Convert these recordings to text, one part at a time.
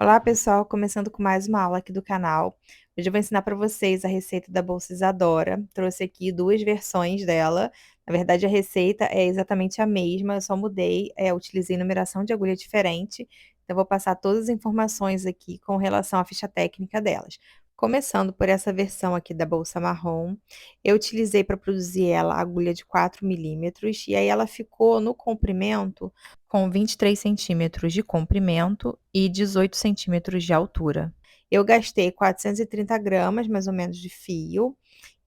Olá pessoal, começando com mais uma aula aqui do canal. Hoje eu vou ensinar para vocês a receita da bolsa Isadora. Trouxe aqui duas versões dela. Na verdade, a receita é exatamente a mesma, eu só mudei, utilizei numeração de agulha diferente. Então, eu vou passar todas as informações aqui com relação à ficha técnica delas. Começando por essa versão aqui da bolsa marrom, eu utilizei para produzir ela a agulha de 4 milímetros e aí ela ficou no comprimento com 23 centímetros de comprimento e 18 centímetros de altura. Eu gastei 430 gramas, mais ou menos, de fio,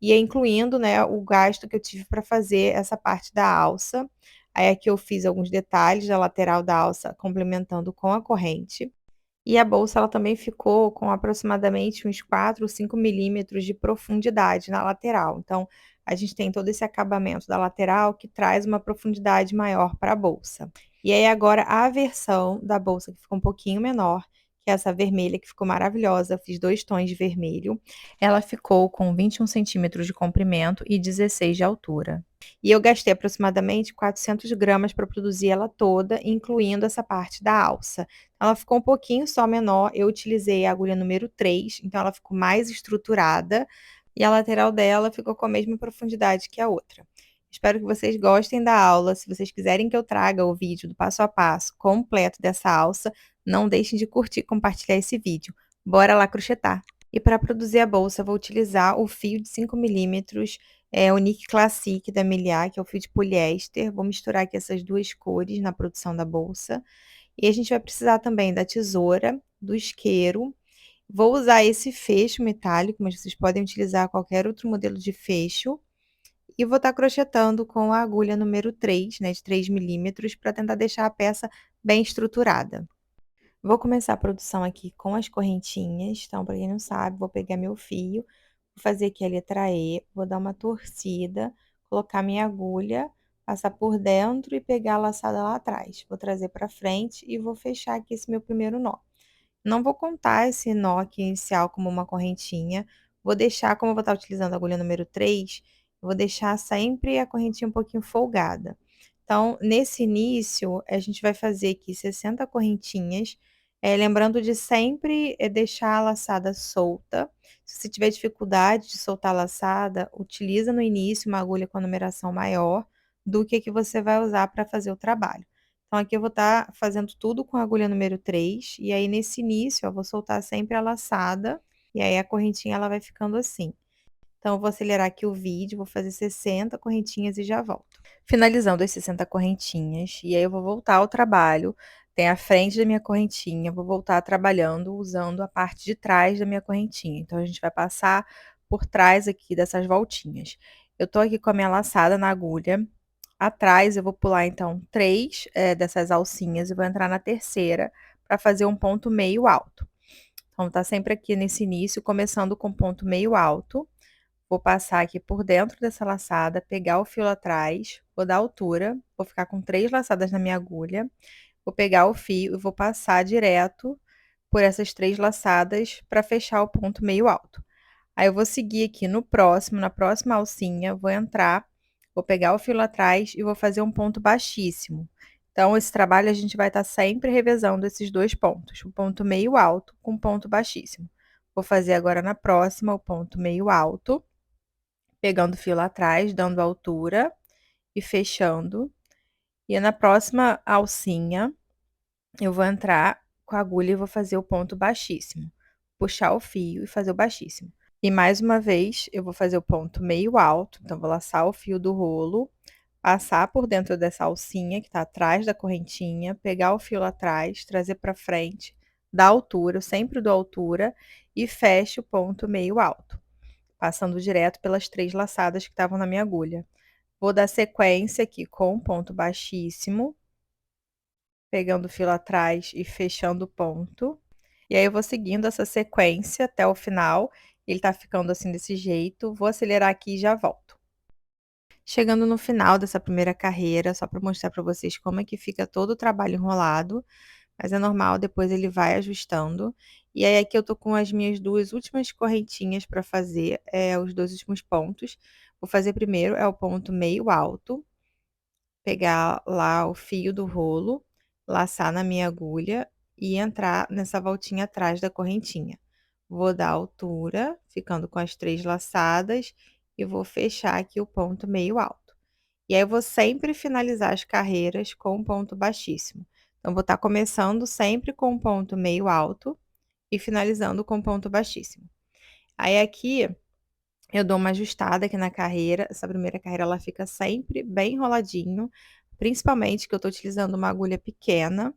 e incluindo, né, o gasto que eu tive para fazer essa parte da alça. Aí aqui eu fiz alguns detalhes da lateral da alça, complementando com a corrente. E a bolsa ela também ficou com aproximadamente uns 4 ou 5 milímetros de profundidade na lateral. Então, a gente tem todo esse acabamento da lateral que traz uma profundidade maior para a bolsa. E aí agora a versão da bolsa que ficou um pouquinho menor, que é essa vermelha que ficou maravilhosa, eu fiz 2 tons de vermelho. Ela ficou com 21 centímetros de comprimento e 16 de altura. E eu gastei aproximadamente 400 gramas para produzir ela toda, incluindo essa parte da alça. Ela ficou um pouquinho só menor, eu utilizei a agulha número 3, então ela ficou mais estruturada, e a lateral dela ficou com a mesma profundidade que a outra. Espero que vocês gostem da aula. Se vocês quiserem que eu traga o vídeo do passo a passo completo dessa alça, não deixem de curtir e compartilhar esse vídeo. Bora lá crochetar! E para produzir a bolsa, eu vou utilizar o fio de 5 milímetros, o Nick Classic da Meliá, que é o fio de poliéster. Vou misturar aqui essas duas cores na produção da bolsa. E a gente vai precisar também da tesoura, do isqueiro. Vou usar esse fecho metálico, mas vocês podem utilizar qualquer outro modelo de fecho. E vou estar crochetando com a agulha número 3, né, de 3 milímetros, para tentar deixar a peça bem estruturada. Vou começar a produção aqui com as correntinhas. Então, para quem não sabe, vou pegar meu fio, vou fazer aqui a letra E, vou dar uma torcida, colocar minha agulha, passar por dentro e pegar a laçada lá atrás. Vou trazer para frente e vou fechar aqui esse meu primeiro nó. Não vou contar esse nó aqui inicial como uma correntinha, vou deixar, como eu vou estar utilizando a agulha número 3, vou deixar sempre a correntinha um pouquinho folgada. Então, nesse início, a gente vai fazer aqui 60 correntinhas, lembrando de sempre deixar a laçada solta. Se você tiver dificuldade de soltar a laçada, utiliza no início uma agulha com a numeração maior do que você vai usar para fazer o trabalho. Então, aqui eu vou estar fazendo tudo com a agulha número 3, e aí nesse início, ó, vou soltar sempre a laçada, e aí a correntinha ela vai ficando assim. Então, eu vou acelerar aqui o vídeo, vou fazer 60 correntinhas e já volto. Finalizando as 60 correntinhas, e aí eu vou voltar ao trabalho, tem a frente da minha correntinha, vou voltar trabalhando usando a parte de trás da minha correntinha. Então, a gente vai passar por trás aqui dessas voltinhas. Eu tô aqui com a minha laçada na agulha, atrás eu vou pular então 3 dessas alcinhas e vou entrar na terceira para fazer um ponto meio alto. Então, tá sempre aqui nesse início, começando com ponto meio alto. Vou passar aqui por dentro dessa laçada, pegar o fio lá atrás, vou dar altura, vou ficar com 3 laçadas na minha agulha, vou pegar o fio e vou passar direto por essas 3 laçadas para fechar o ponto meio alto. Aí eu vou seguir aqui no próximo, na próxima alcinha, vou entrar, vou pegar o fio lá atrás e vou fazer um ponto baixíssimo. Então, esse trabalho a gente vai estar sempre revezando esses dois pontos, o ponto meio alto com o ponto baixíssimo. Vou fazer agora na próxima o ponto meio alto, pegando o fio lá atrás, dando altura e fechando. E na próxima alcinha, eu vou entrar com a agulha e vou fazer o ponto baixíssimo. Puxar o fio e fazer o baixíssimo. E mais uma vez, eu vou fazer o ponto meio alto, então vou laçar o fio do rolo, passar por dentro dessa alcinha que tá atrás da correntinha, pegar o fio lá atrás, trazer para frente, dar altura, eu sempre dou altura, e fecho o ponto meio alto, passando direto pelas 3 laçadas que estavam na minha agulha. Vou dar sequência aqui com ponto baixíssimo, pegando o fio lá atrás e fechando o ponto. E aí eu vou seguindo essa sequência até o final, ele tá ficando assim desse jeito, vou acelerar aqui e já volto. Chegando no final dessa primeira carreira, só para mostrar para vocês como é que fica todo o trabalho enrolado, mas é normal, depois ele vai ajustando. E aí aqui eu tô com as minhas 2 últimas correntinhas para fazer, os 2 últimos pontos. Vou fazer primeiro o ponto meio alto, pegar lá o fio do rolo, laçar na minha agulha e entrar nessa voltinha atrás da correntinha. Vou dar altura, ficando com as 3 laçadas, e vou fechar aqui o ponto meio alto. E aí eu vou sempre finalizar as carreiras com um ponto baixíssimo. Então vou estar começando sempre com um ponto meio alto e finalizando com um ponto baixíssimo. Aí aqui eu dou uma ajustada aqui na carreira, essa primeira carreira ela fica sempre bem enroladinho, principalmente que eu estou utilizando uma agulha pequena,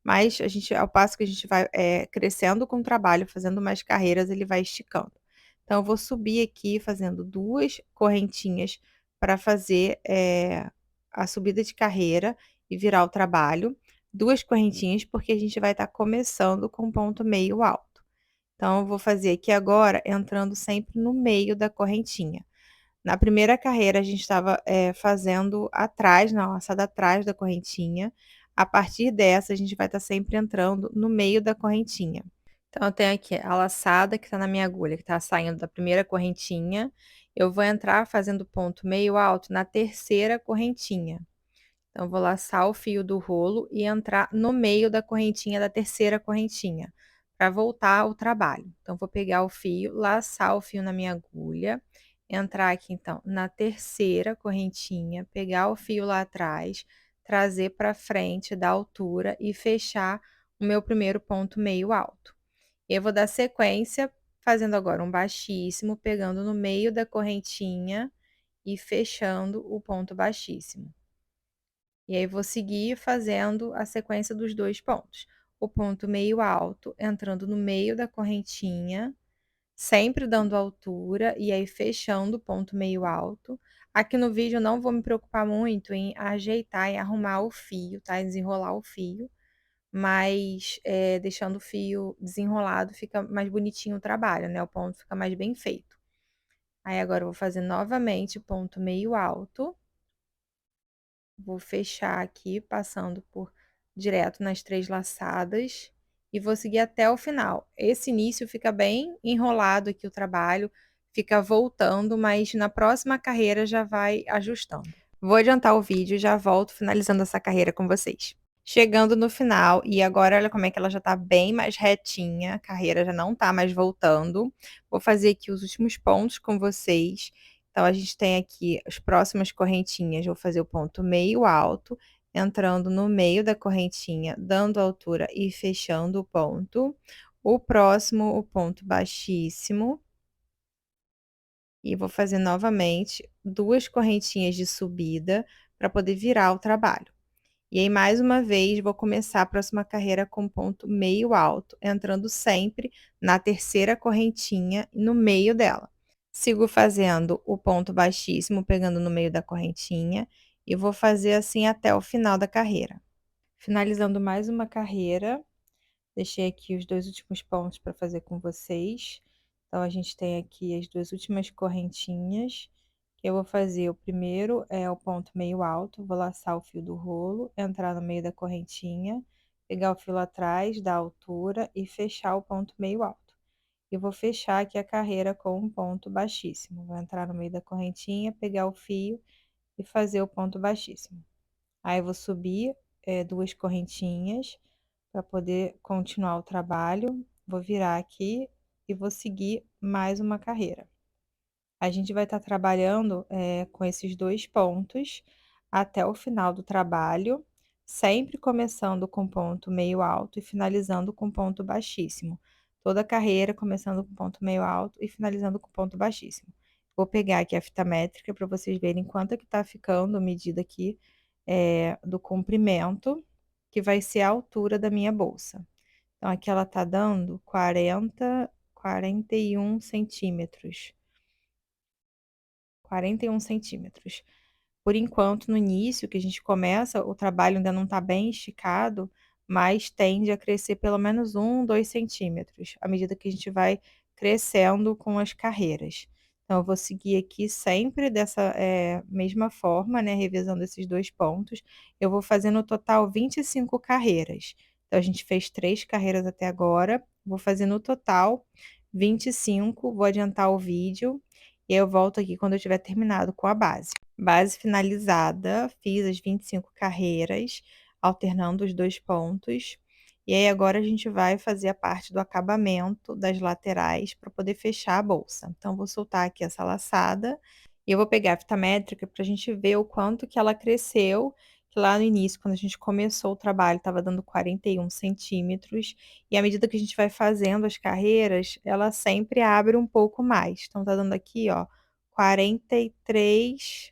mas a gente ao passo que a gente vai, crescendo com o trabalho, fazendo mais carreiras, ele vai esticando. Então eu vou subir aqui fazendo 2 correntinhas para fazer, a subida de carreira e virar o trabalho, 2 correntinhas, porque a gente vai estar começando com ponto meio alto. Então eu vou fazer aqui agora entrando sempre no meio da correntinha. Na primeira carreira a gente estava, fazendo atrás, na laçada atrás da correntinha, a partir dessa a gente vai estar sempre entrando no meio da correntinha. Então eu tenho aqui a laçada que está na minha agulha, que está saindo da primeira correntinha, eu vou entrar fazendo ponto meio alto na terceira correntinha. Então vou laçar o fio do rolo e entrar no meio da correntinha da terceira correntinha, para voltar ao trabalho. Então vou pegar o fio, laçar o fio na minha agulha, entrar aqui então na terceira correntinha, pegar o fio lá atrás, trazer para frente da altura e fechar o meu primeiro ponto meio alto. Eu vou dar sequência fazendo agora um baixíssimo, pegando no meio da correntinha e fechando o ponto baixíssimo. E aí vou seguir fazendo a sequência dos 2 pontos. O ponto meio alto, entrando no meio da correntinha, sempre dando altura, e aí fechando o ponto meio alto. Aqui no vídeo eu não vou me preocupar muito em ajeitar e arrumar o fio, tá, desenrolar o fio, mas, deixando o fio desenrolado fica mais bonitinho o trabalho, né, o ponto fica mais bem feito. Aí agora eu vou fazer novamente ponto meio alto. Vou fechar aqui, passando por direto nas 3 laçadas, e vou seguir até o final. Esse início fica bem enrolado aqui o trabalho, fica voltando, mas na próxima carreira já vai ajustando. Vou adiantar o vídeo e já volto finalizando essa carreira com vocês. Chegando no final, e agora olha como é que ela já tá bem mais retinha, a carreira já não tá mais voltando. Vou fazer aqui os últimos pontos com vocês. Então a gente tem aqui as próximas correntinhas, vou fazer o ponto meio alto, entrando no meio da correntinha, dando altura e fechando o ponto. O próximo, o ponto baixíssimo. E vou fazer novamente 2 correntinhas de subida para poder virar o trabalho. E aí, mais uma vez, vou começar a próxima carreira com ponto meio alto, entrando sempre na terceira correntinha no meio dela. Sigo fazendo o ponto baixíssimo, pegando no meio da correntinha, e vou fazer assim até o final da carreira. Finalizando mais uma carreira, deixei aqui os 2 últimos pontos para fazer com vocês. Então a gente tem aqui as 2 últimas correntinhas, que eu vou fazer o primeiro é o ponto meio alto, vou laçar o fio do rolo, entrar no meio da correntinha, pegar o fio lá atrás, dar altura e fechar o ponto meio alto. E vou fechar aqui a carreira com um ponto baixíssimo. Vou entrar no meio da correntinha, pegar o fio e fazer o ponto baixíssimo. Aí vou subir, 2 correntinhas para poder continuar o trabalho. Vou virar aqui e vou seguir mais uma carreira. A gente vai estar trabalhando, com esses 2 pontos até o final do trabalho, sempre começando com ponto meio alto e finalizando com ponto baixíssimo. Toda a carreira começando com ponto meio alto e finalizando com ponto baixíssimo. Vou pegar aqui a fita métrica para vocês verem quanto é que tá ficando a medida aqui, do comprimento, que vai ser a altura da minha bolsa. Então aqui ela tá dando 41 centímetros. 41 centímetros. Por enquanto, no início, que a gente começa, o trabalho ainda não está bem esticado, mas tende a crescer pelo menos 1, 2 centímetros, à medida que a gente vai crescendo com as carreiras. Então, eu vou seguir aqui sempre dessa mesma forma, né, revezando esses 2 pontos. Eu vou fazer no total 25 carreiras. Então, a gente fez 3 carreiras até agora, vou fazer no total 25, vou adiantar o vídeo e eu volto aqui quando eu tiver terminado com a base. Base finalizada, fiz as 25 carreiras, alternando os 2 pontos. E aí agora a gente vai fazer a parte do acabamento das laterais para poder fechar a bolsa. Então vou soltar aqui essa laçada, e eu vou pegar a fita métrica para a gente ver o quanto que ela cresceu, que lá no início, quando a gente começou o trabalho, estava dando 41 centímetros, e à medida que a gente vai fazendo as carreiras, ela sempre abre um pouco mais. Então tá dando aqui, ó, 43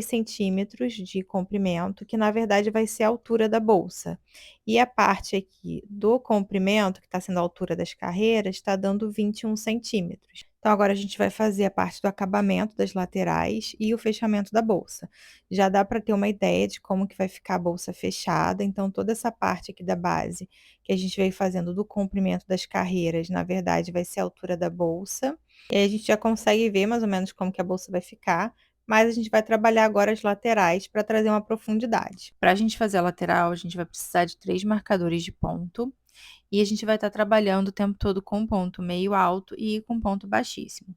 centímetros de comprimento, que na verdade vai ser a altura da bolsa. E a parte aqui do comprimento, que está sendo a altura das carreiras, está dando 21 centímetros. Então agora a gente vai fazer a parte do acabamento das laterais e o fechamento da bolsa. Já dá para ter uma ideia de como que vai ficar a bolsa fechada, então toda essa parte aqui da base, que a gente veio fazendo do comprimento das carreiras, na verdade vai ser a altura da bolsa. E aí a gente já consegue ver mais ou menos como que a bolsa vai ficar, mas a gente vai trabalhar agora as laterais para trazer uma profundidade. Para a gente fazer a lateral, a gente vai precisar de 3 marcadores de ponto, e a gente vai estar trabalhando o tempo todo com ponto meio alto e com ponto baixíssimo.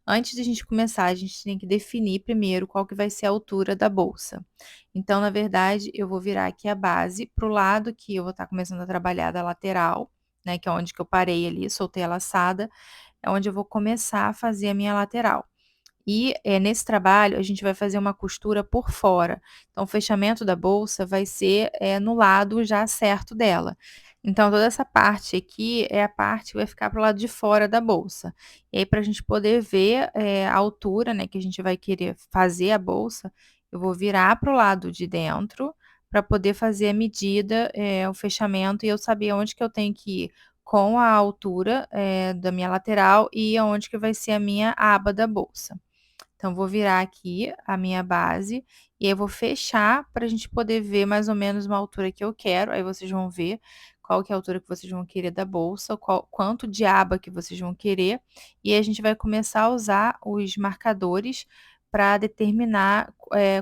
Antes de a gente começar, a gente tem que definir primeiro qual que vai ser a altura da bolsa. Então, na verdade, eu vou virar aqui a base para o lado que eu vou estar começando a trabalhar da lateral, né, que é onde que eu parei ali, soltei a laçada, é onde eu vou começar a fazer a minha lateral. E, nesse trabalho, a gente vai fazer uma costura por fora. Então, o fechamento da bolsa vai ser, no lado já certo dela. Então, toda essa parte aqui é a parte que vai ficar para o lado de fora da bolsa. E aí, para a gente poder ver, a altura, né, que a gente vai querer fazer a bolsa, eu vou virar para o lado de dentro, para poder fazer a medida, o fechamento e eu saber onde que eu tenho que ir com a altura, da minha lateral e aonde que vai ser a minha aba da bolsa. Então, vou virar aqui a minha base, e aí eu vou fechar para a gente poder ver mais ou menos uma altura que eu quero, aí vocês vão ver qual que é a altura que vocês vão querer da bolsa, quanto de aba que vocês vão querer, e a gente vai começar a usar os marcadores para determinar,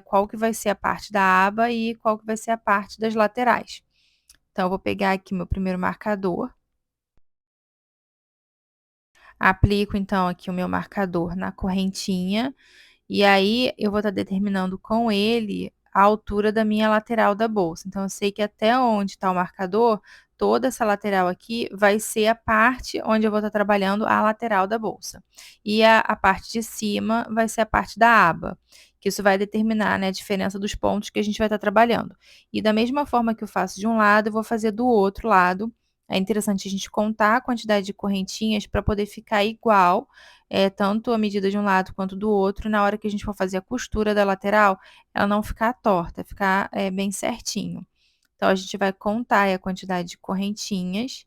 qual que vai ser a parte da aba e qual que vai ser a parte das laterais. Então, eu vou pegar aqui meu primeiro marcador, aplico então aqui o meu marcador na correntinha, e aí eu vou estar determinando com ele a altura da minha lateral da bolsa. Então eu sei que até onde está o marcador, toda essa lateral aqui vai ser a parte onde eu vou estar trabalhando a lateral da bolsa. E a parte de cima vai ser a parte da aba, que isso vai determinar, né, a diferença dos pontos que a gente vai estar trabalhando. E da mesma forma que eu faço de um lado, eu vou fazer do outro lado. É interessante a gente contar a quantidade de correntinhas para poder ficar igual, tanto a medida de um lado quanto do outro, na hora que a gente for fazer a costura da lateral, ela não ficar torta, ficar, bem certinho. Então, a gente vai contar aí a quantidade de correntinhas,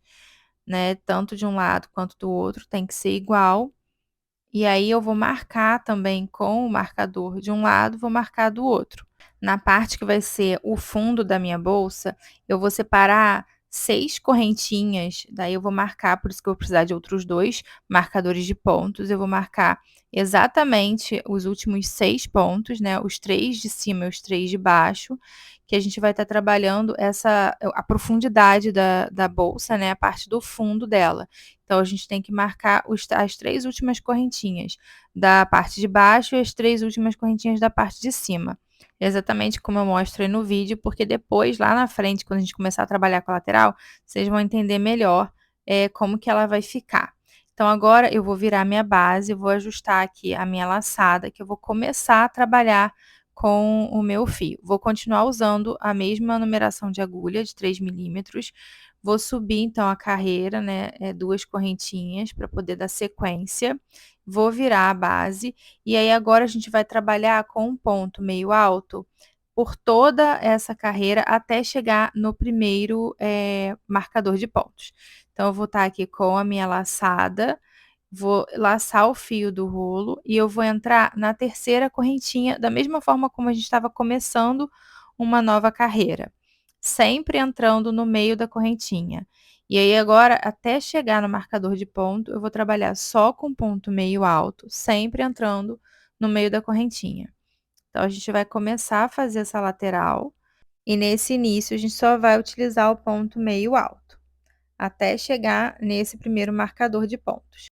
né, tanto de um lado quanto do outro, tem que ser igual. E aí eu vou marcar também com o marcador de um lado, vou marcar do outro. Na parte que vai ser o fundo da minha bolsa, eu vou separar 6 correntinhas, daí eu vou marcar, por isso que eu vou precisar de outros 2 marcadores de pontos, eu vou marcar exatamente os últimos 6 pontos, né, os 3 de cima e os 3 de baixo, que a gente vai estar trabalhando a profundidade da bolsa, né, a parte do fundo dela. Então, a gente tem que marcar as 3 últimas correntinhas da parte de baixo e as 3 últimas correntinhas da parte de cima. Exatamente como eu mostro aí no vídeo, porque depois, lá na frente, quando a gente começar a trabalhar com a lateral, vocês vão entender melhor, como que ela vai ficar. Então, agora eu vou virar minha base, vou ajustar aqui a minha laçada, que eu vou começar a trabalhar com o meu fio. Vou continuar usando a mesma numeração de agulha, de 3 milímetros. Vou subir então a carreira, né, 2 correntinhas para poder dar sequência. Vou virar a base, e aí agora a gente vai trabalhar com um ponto meio alto por toda essa carreira até chegar no primeiro, marcador de pontos. Então eu vou estar aqui com a minha laçada, vou laçar o fio do rolo e eu vou entrar na terceira correntinha, da mesma forma como a gente estava começando uma nova carreira, sempre entrando no meio da correntinha. E aí agora, até chegar no marcador de ponto, eu vou trabalhar só com ponto meio alto, sempre entrando no meio da correntinha. Então, a gente vai começar a fazer essa lateral, e nesse início a gente só vai utilizar o ponto meio alto, até chegar nesse primeiro marcador de pontos.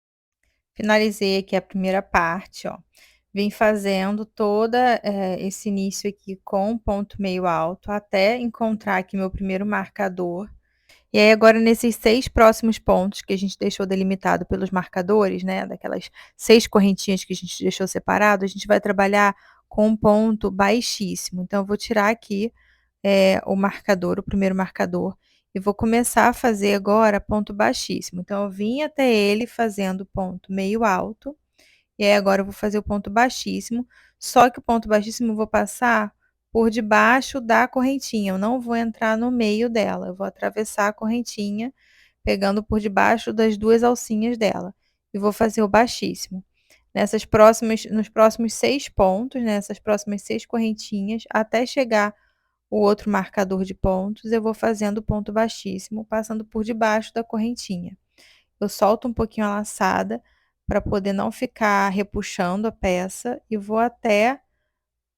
Finalizei aqui a primeira parte, ó. Vim fazendo toda, esse início aqui com ponto meio alto, até encontrar aqui meu primeiro marcador. E aí agora nesses 6 próximos pontos que a gente deixou delimitado pelos marcadores, né, daquelas 6 correntinhas que a gente deixou separado, a gente vai trabalhar com um ponto baixíssimo. Então eu vou tirar aqui, o marcador, o primeiro marcador, e vou começar a fazer agora ponto baixíssimo. Então eu vim até ele fazendo ponto meio alto, e aí agora eu vou fazer o ponto baixíssimo, só que o ponto baixíssimo eu vou passar por debaixo da correntinha, eu não vou entrar no meio dela, eu vou atravessar a correntinha, pegando por debaixo das 2 alcinhas dela, e vou fazer o baixíssimo. Nos próximos 6 pontos, nessas próximas 6 correntinhas, até chegar o outro marcador de pontos, eu vou fazendo ponto baixíssimo, passando por debaixo da correntinha. Eu solto um pouquinho a laçada, para poder não ficar repuxando a peça, e vou até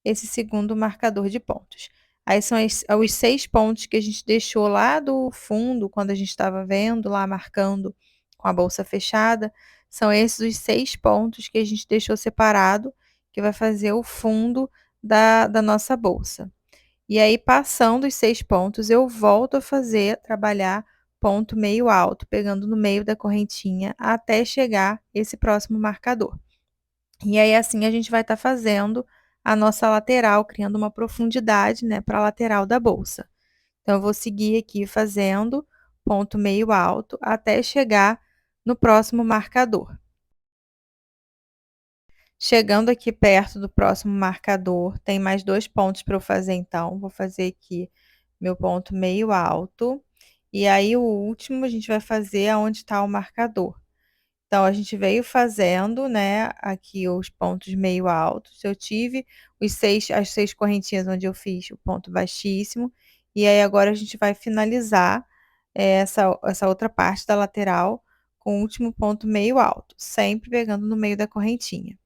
esse segundo marcador de pontos. Aí são os 6 pontos que a gente deixou lá do fundo, quando a gente estava vendo lá, marcando com a bolsa fechada, são esses os 6 pontos que a gente deixou separado, que vai fazer o fundo da nossa bolsa. E aí, passando os 6 pontos, eu volto a trabalhar ponto meio alto, pegando no meio da correntinha, até chegar esse próximo marcador. E aí, assim, a gente vai estar fazendo a nossa lateral, criando uma profundidade, né, para a lateral da bolsa. Então, eu vou seguir aqui fazendo ponto meio alto, até chegar no próximo marcador. Chegando aqui perto do próximo marcador, tem mais 2 pontos para eu fazer então, vou fazer aqui meu ponto meio alto, e aí o último a gente vai fazer aonde está o marcador. Então a gente veio fazendo, né, aqui os pontos meio altos, eu tive as 6 correntinhas onde eu fiz o ponto baixíssimo, e aí agora a gente vai finalizar, essa outra parte da lateral com o último ponto meio alto, sempre pegando no meio da correntinha.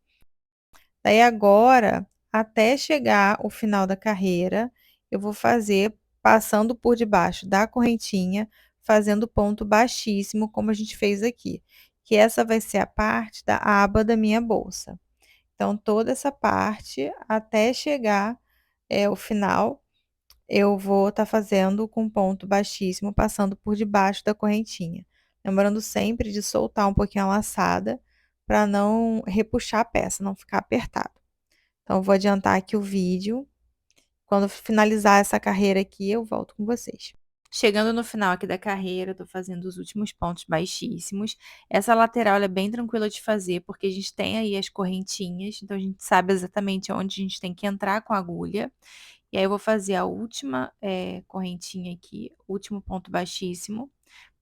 Daí agora, até chegar o final da carreira, eu vou fazer passando por debaixo da correntinha, fazendo ponto baixíssimo, como a gente fez aqui, que essa vai ser a parte da aba da minha bolsa. Então, toda essa parte, até chegar, o final, eu vou estar fazendo com ponto baixíssimo, passando por debaixo da correntinha. Lembrando sempre de soltar um pouquinho a laçada, para não repuxar a peça, não ficar apertado. Então, eu vou adiantar aqui o vídeo. Quando finalizar essa carreira aqui, eu volto com vocês. Chegando no final aqui da carreira, eu tô fazendo os últimos pontos baixíssimos. Essa lateral ela é bem tranquila de fazer, porque a gente tem aí as correntinhas, então a gente sabe exatamente onde a gente tem que entrar com a agulha. E aí eu vou fazer a última, correntinha aqui, último ponto baixíssimo,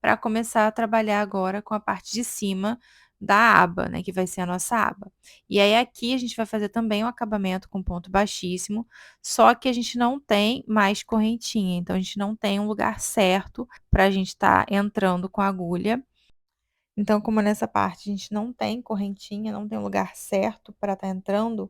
para começar a trabalhar agora com a parte de cima da aba, né, que vai ser a nossa aba. E aí aqui a gente vai fazer também o acabamento com ponto baixíssimo, só que a gente não tem mais correntinha, então a gente não tem um lugar certo para a gente estar entrando com a agulha. Então, como nessa parte a gente não tem correntinha, não tem um lugar certo para estar entrando,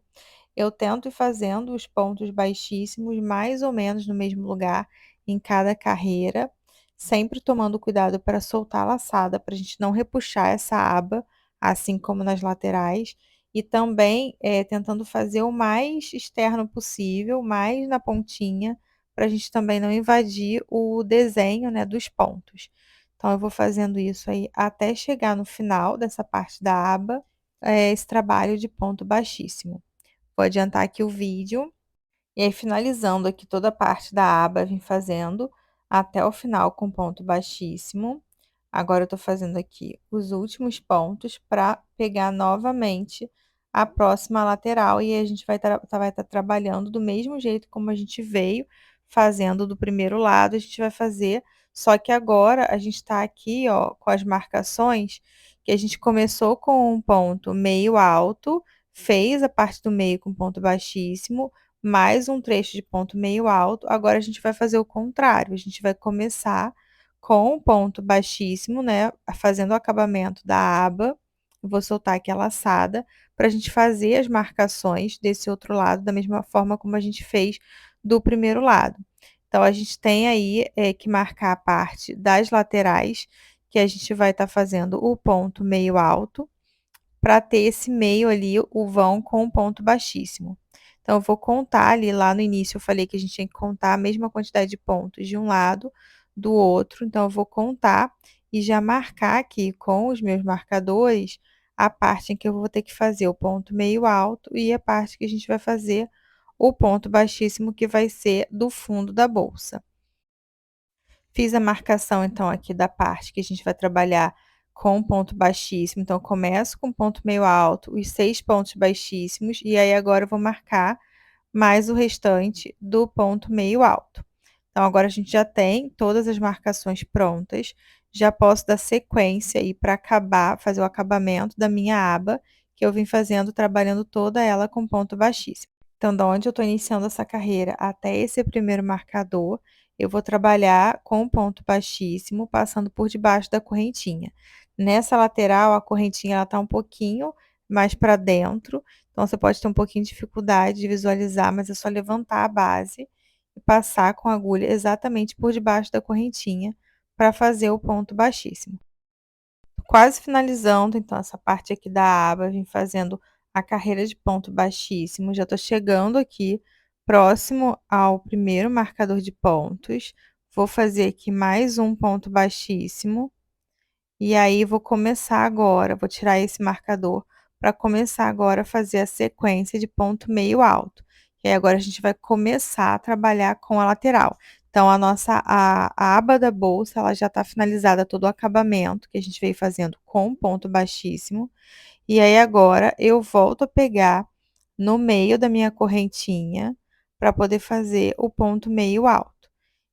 eu tento ir fazendo os pontos baixíssimos mais ou menos no mesmo lugar em cada carreira, sempre tomando cuidado para soltar a laçada, para a gente não repuxar essa aba, assim como nas laterais, e também tentando fazer o mais externo possível, mais na pontinha, para a gente também não invadir o desenho, né, dos pontos. Então, eu vou fazendo isso aí até chegar no final dessa parte da aba, esse trabalho de ponto baixíssimo. Vou adiantar aqui o vídeo. E aí, finalizando aqui toda a parte da aba, vim fazendo até o final com ponto baixíssimo. Agora, eu tô fazendo aqui os últimos pontos para pegar novamente a próxima lateral. E a gente vai estar trabalhando do mesmo jeito como a gente veio fazendo do primeiro lado, a gente vai fazer. Só que agora a gente tá aqui, ó, com as marcações, que a gente começou com um ponto meio alto, fez a parte do meio com ponto baixíssimo, mais um trecho de ponto meio alto. Agora a gente vai fazer o contrário, a gente vai começar com um ponto baixíssimo, né, fazendo o acabamento da aba. Eu vou soltar aqui a laçada, para a gente fazer as marcações desse outro lado, da mesma forma como a gente fez do primeiro lado. Então, a gente tem aí, que marcar a parte das laterais, que a gente vai estar fazendo o ponto meio alto, para ter esse meio ali, o vão com o ponto baixíssimo. Então, eu vou contar ali, lá no início eu falei que a gente tinha que contar a mesma quantidade de pontos de um lado, do outro, então eu vou contar e já marcar aqui com os meus marcadores a parte em que eu vou ter que fazer o ponto meio alto e a parte que a gente vai fazer o ponto baixíssimo, que vai ser do fundo da bolsa. Fiz a marcação, então, aqui da parte que a gente vai trabalhar com ponto baixíssimo, então eu começo com ponto meio alto, os 6 pontos baixíssimos, e aí agora eu vou marcar mais o restante do ponto meio alto. Então, agora a gente já tem todas as marcações prontas, já posso dar sequência aí para acabar, fazer o acabamento da minha aba, que eu vim fazendo, trabalhando toda ela com ponto baixíssimo. Então, da onde eu estou iniciando essa carreira até esse primeiro marcador, eu vou trabalhar com ponto baixíssimo, passando por debaixo da correntinha. Nessa lateral, a correntinha está um pouquinho mais para dentro, então você pode ter um pouquinho de dificuldade de visualizar, mas é só levantar a base e passar com a agulha exatamente por debaixo da correntinha para fazer o ponto baixíssimo. Quase finalizando, então, essa parte aqui da aba, vim fazendo a carreira de ponto baixíssimo, já estou chegando aqui próximo ao primeiro marcador de pontos, vou fazer aqui mais um ponto baixíssimo, e aí vou começar agora, vou tirar esse marcador para começar agora a fazer a sequência de ponto meio alto. E aí agora a gente vai começar a trabalhar com a lateral. Então, a aba da bolsa, ela já está finalizada todo o acabamento que a gente veio fazendo com ponto baixíssimo. E aí agora eu volto a pegar no meio da minha correntinha para poder fazer o ponto meio alto.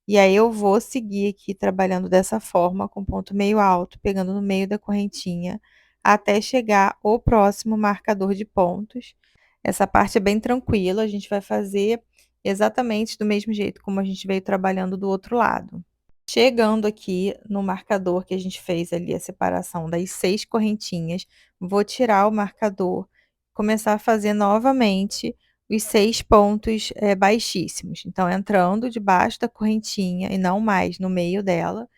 E aí eu vou seguir aqui trabalhando dessa forma, com ponto meio alto, pegando no meio da correntinha, até chegar o próximo marcador de pontos. Essa parte é bem tranquila, a gente vai fazer exatamente do mesmo jeito como a gente veio trabalhando do outro lado. Chegando aqui no marcador que a gente fez ali a separação das 6 correntinhas, vou tirar o marcador, começar a fazer novamente os 6 pontos, baixíssimos. Então, entrando debaixo da correntinha e não mais no meio dela,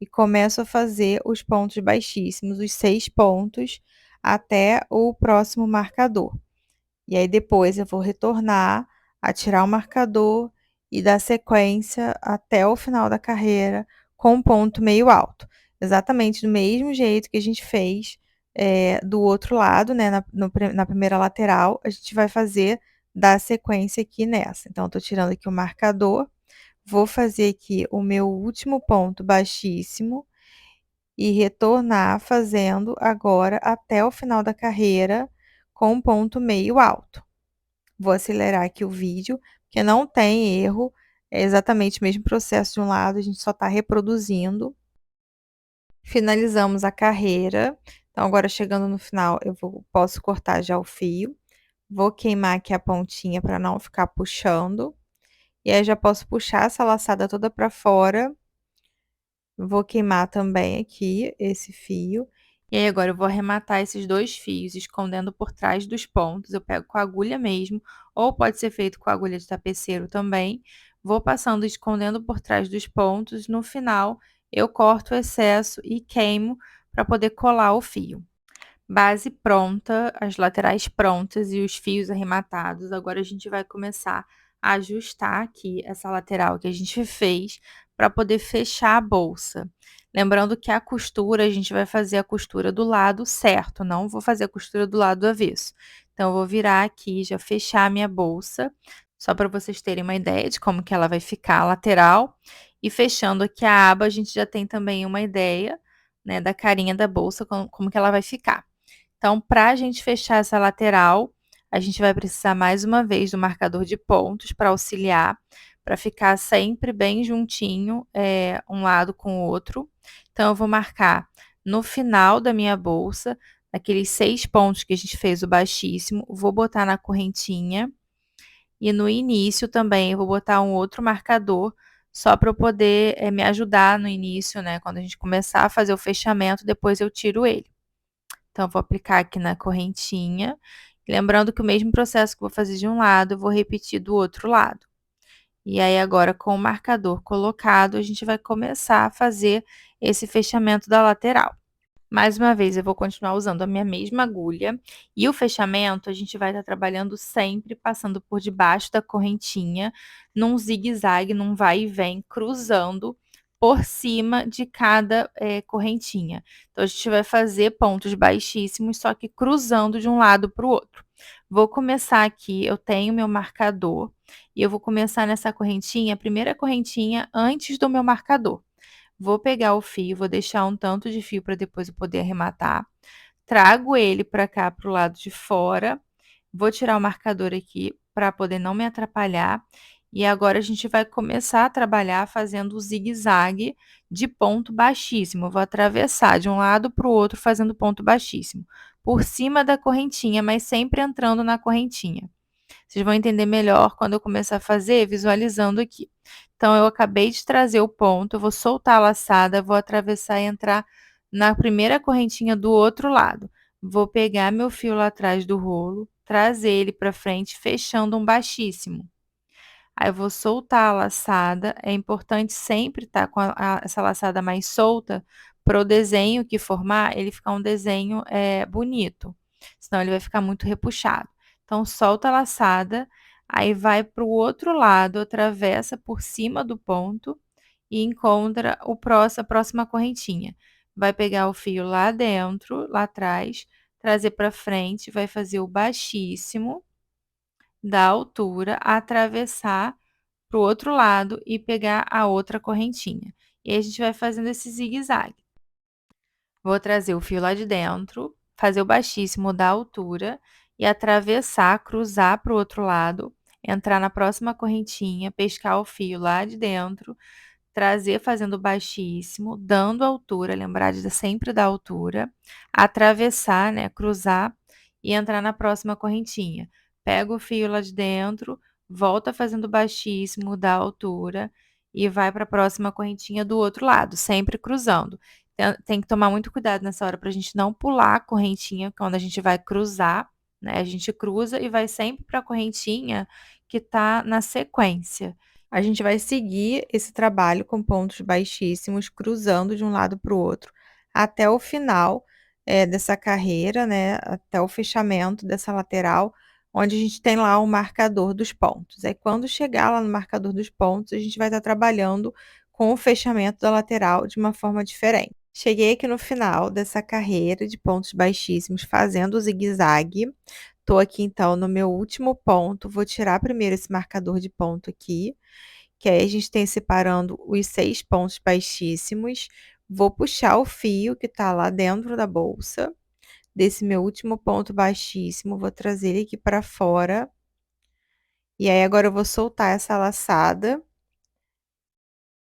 e começo a fazer os pontos baixíssimos, os 6 pontos, até o próximo marcador. E aí depois eu vou retornar, atirar o marcador e dar sequência até o final da carreira com um ponto meio alto. Exatamente do mesmo jeito que a gente fez, do outro lado, né, na primeira lateral, a gente vai fazer dar sequência aqui nessa. Então, eu tô tirando aqui o marcador, vou fazer aqui o meu último ponto baixíssimo e retornar fazendo agora até o final da carreira com um ponto meio alto. Vou acelerar aqui o vídeo, porque não tem erro, é exatamente o mesmo processo de um lado, a gente só está reproduzindo. Finalizamos a carreira, então agora chegando no final posso cortar já o fio, vou queimar aqui a pontinha para não ficar puxando, e aí já posso puxar essa laçada toda para fora. Vou queimar também aqui esse fio. E aí agora eu vou arrematar esses 2 fios, escondendo por trás dos pontos. Eu pego com a agulha mesmo, ou pode ser feito com a agulha de tapeceiro também. Vou passando, escondendo por trás dos pontos. No final, eu corto o excesso e queimo para poder colar o fio. Base pronta, as laterais prontas e os fios arrematados. Agora a gente vai começar a ajustar aqui essa lateral que a gente fez para poder fechar a bolsa. Lembrando que a costura, a gente vai fazer a costura do lado certo, não vou fazer a costura do lado do avesso. Então, eu vou virar aqui, já fechar a minha bolsa, só para vocês terem uma ideia de como que ela vai ficar a lateral. E fechando aqui a aba, a gente já tem também uma ideia, né, da carinha da bolsa, como que ela vai ficar. Então, para a gente fechar essa lateral, a gente vai precisar mais uma vez do marcador de pontos para auxiliar, para ficar sempre bem juntinho, um lado com o outro. Então, eu vou marcar no final da minha bolsa, aqueles 6 pontos que a gente fez o baixíssimo, vou botar na correntinha. E no início também eu vou botar um outro marcador, só para eu poder me ajudar no início, né? Quando a gente começar a fazer o fechamento, depois eu tiro ele. Então, eu vou aplicar aqui na correntinha, lembrando que o mesmo processo que eu vou fazer de um lado, eu vou repetir do outro lado. E aí, agora, com o marcador colocado, a gente vai começar a fazer esse fechamento da lateral. Mais uma vez, eu vou continuar usando a minha mesma agulha, e o fechamento a gente vai estar trabalhando sempre passando por debaixo da correntinha, num zigue-zague, num vai e vem, cruzando por cima de cada, correntinha. Então a gente vai fazer pontos baixíssimos, só que cruzando de um lado para o outro. Vou começar aqui, eu tenho meu marcador, e eu vou começar nessa correntinha, a primeira correntinha antes do meu marcador. Vou pegar o fio, vou deixar um tanto de fio para depois eu poder arrematar. Trago ele para cá, para o lado de fora. Vou tirar o marcador aqui para poder não me atrapalhar. E agora a gente vai começar a trabalhar fazendo o zigue-zague de ponto baixíssimo. Eu vou atravessar de um lado para o outro fazendo ponto baixíssimo. Por cima da correntinha, mas sempre entrando na correntinha. Vocês vão entender melhor quando eu começar a fazer, visualizando aqui. Então, eu acabei de trazer o ponto, eu vou soltar a laçada, vou atravessar e entrar na primeira correntinha do outro lado. Vou pegar meu fio lá atrás do rolo, trazer ele para frente, fechando um baixíssimo. Aí eu vou soltar a laçada, é importante sempre estar com essa laçada mais solta, para o desenho que formar, ele ficar um desenho bonito, senão ele vai ficar muito repuxado. Então, solta a laçada, aí vai para o outro lado, atravessa por cima do ponto e encontra a próxima correntinha. Vai pegar o fio lá dentro, lá atrás, trazer para frente, vai fazer o baixíssimo da altura, atravessar para o outro lado e pegar a outra correntinha. E aí a gente vai fazendo esse zigue-zague. Vou trazer o fio lá de dentro, fazer o baixíssimo da altura e atravessar, cruzar para o outro lado, entrar na próxima correntinha, pescar o fio lá de dentro, trazer fazendo baixíssimo, dando altura, lembrar de sempre dar altura, atravessar, né, cruzar e entrar na próxima correntinha. Pega o fio lá de dentro, volta fazendo baixíssimo, dá altura e vai para a próxima correntinha do outro lado, sempre cruzando. Tem que tomar muito cuidado nessa hora para a gente não pular a correntinha quando a gente vai cruzar, né? A gente cruza e vai sempre para a correntinha que está na sequência. A gente vai seguir esse trabalho com pontos baixíssimos, cruzando de um lado para o outro, até o final, dessa carreira, né, até o fechamento dessa lateral, onde a gente tem lá o marcador dos pontos. Aí quando chegar lá no marcador dos pontos, a gente vai estar trabalhando com o fechamento da lateral de uma forma diferente. Cheguei aqui no final dessa carreira de pontos baixíssimos, fazendo o zigue-zague. Tô aqui então no meu último ponto, vou tirar primeiro esse marcador de ponto aqui, que aí a gente tem separando os 6 pontos baixíssimos. Vou puxar o fio que tá lá dentro da bolsa, desse meu último ponto baixíssimo, vou trazer ele aqui para fora. E aí agora eu vou soltar essa laçada,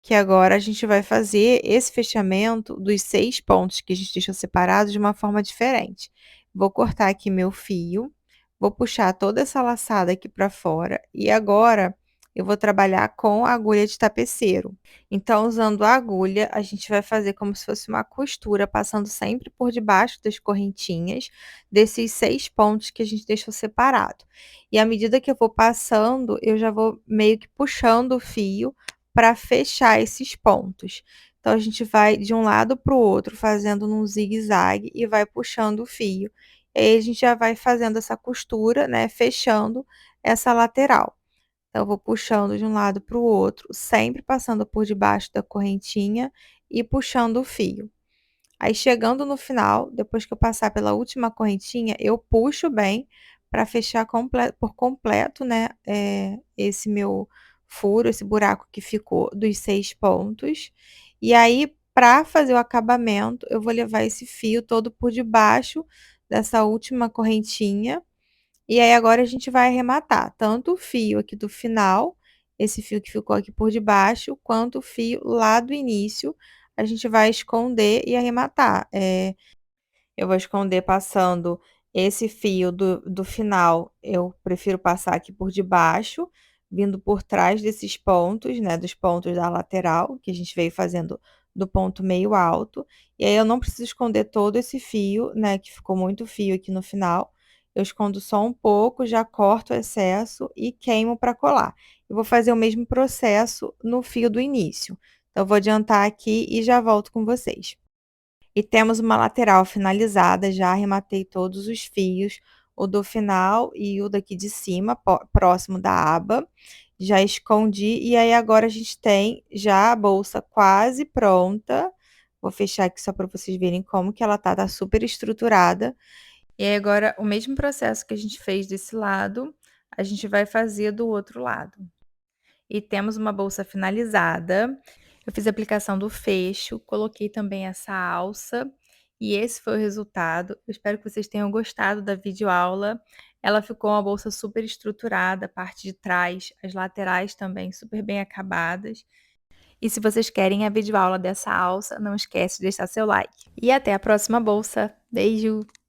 que agora a gente vai fazer esse fechamento dos 6 pontos que a gente deixou separados de uma forma diferente. Vou cortar aqui meu fio, vou puxar toda essa laçada aqui para fora e agora eu vou trabalhar com a agulha de tapeceiro. Então, usando a agulha, a gente vai fazer como se fosse uma costura, passando sempre por debaixo das correntinhas desses 6 pontos que a gente deixou separado. E à medida que eu vou passando, eu já vou meio que puxando o fio para fechar esses pontos. Então, a gente vai de um lado para o outro, fazendo num zigue-zague e vai puxando o fio. E aí, a gente já vai fazendo essa costura, né, fechando essa lateral. Então, eu vou puxando de um lado para o outro, sempre passando por debaixo da correntinha e puxando o fio. Aí, chegando no final, depois que eu passar pela última correntinha, eu puxo bem para fechar por completo, né, esse meu furo, esse buraco que ficou dos 6 pontos. E aí, para fazer o acabamento, eu vou levar esse fio todo por debaixo dessa última correntinha. E aí, agora a gente vai arrematar tanto o fio aqui do final, esse fio que ficou aqui por debaixo, quanto o fio lá do início, a gente vai esconder e arrematar. Eu vou esconder passando esse fio do final, eu prefiro passar aqui por debaixo, vindo por trás desses pontos, né, dos pontos da lateral, que a gente veio fazendo do ponto meio alto. E aí eu não preciso esconder todo esse fio, né, que ficou muito fio aqui no final. Eu escondo só um pouco, já corto o excesso e queimo para colar. Eu vou fazer o mesmo processo no fio do início. Então, eu vou adiantar aqui e já volto com vocês. E temos uma lateral finalizada, já arrematei todos os fios, o do final e o daqui de cima, próximo da aba. já escondi, e aí agora a gente tem já a bolsa quase pronta. Vou fechar aqui só para vocês verem como que ela tá super estruturada. E aí agora o mesmo processo que a gente fez desse lado, a gente vai fazer do outro lado. E temos uma bolsa finalizada. Eu fiz a aplicação do fecho, coloquei também essa alça, e esse foi o resultado. Eu espero que vocês tenham gostado da videoaula. Ela ficou uma bolsa super estruturada, a parte de trás, as laterais também super bem acabadas. E se vocês querem a videoaula dessa alça, não esquece de deixar seu like. E até a próxima bolsa. Beijo!